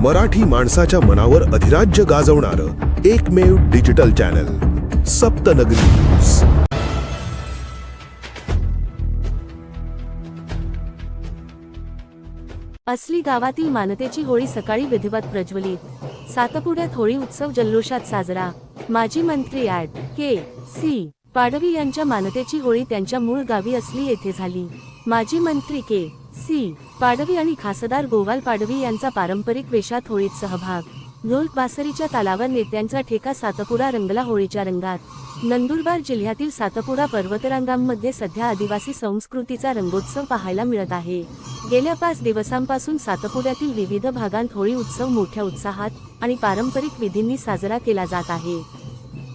मराठी माणसाच्या मनावर अधिराज्य गाजवणारं एकमेव डिजिटल चॅनल सप्तनगरी न्यूज। असली गावातील मानतेची होळी सकाळी विधिवत प्रज्वलित। सातपुड्यात होळी उत्सव जल्लोषात साजरा। माजी मंत्री ॲड. के. सी. पाडवी यांच्या मानतेची होळी त्यांच्या मूळ गावी असली येथे झाली। माजी मंत्री के. सी. पाडवी आणि खासदार गोवाल पाडवी यांचा पारंपरिक वेशात होळीत सहभाग। ढोल बासरीच्या तालावर नेत्यांचा ठेका, सातपुडा रंगला होळीच्या रंगात। नंदुरबार जिल्ह्यातील सातपुडा पर्वतरांगांमध्ये सध्या आदिवासी संस्कृतीचा रंगोत्सव पाहायला मिळत आहे। गेल्या 5 दिवसांपासून सातपुड्यातील विविध भागांत होळी उत्सव मोठ्या उत्साहात आणि पारंपरिक विधींनी साजरा केला जात आहे।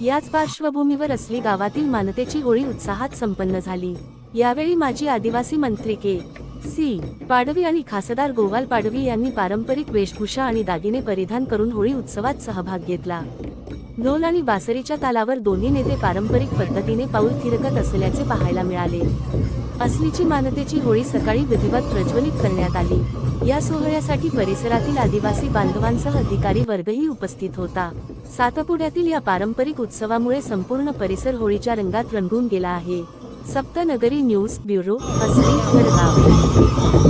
याच पार्श्वभूमीवर असली गावातील मानतेची होळी उत्साहात संपन्न झाली। यावेळी माजी आदिवासी मंत्री के. सी. पाडवी आणि खासदार गोवाल पाडवी यांनी पारंपरिक वेशभूषा आणि दागिने परिधान करून होळी उत्सवात सहभाग घेतला। ढोल आणि बासरीच्या तालावर दोन्ही नेते पारंपरिक पद्धतीने पाऊल थिरकत असल्याचे पाहायला मिळाले। असलीची मानतेची होळी सकाळी विधिवत प्रज्वलित करण्यात आली। या सोहळ्यासाठी परिसरातील आदिवासी बांधवांसह अधिकारी वर्गही उपस्थित होता। सातपुड्यातील या पारंपरिक उत्सवामुळे संपूर्ण परिसर होळीच्या रंगात रंगून गेला आहे। सप्तनगरी न्यूज ब्युरो, असली, जळगाव।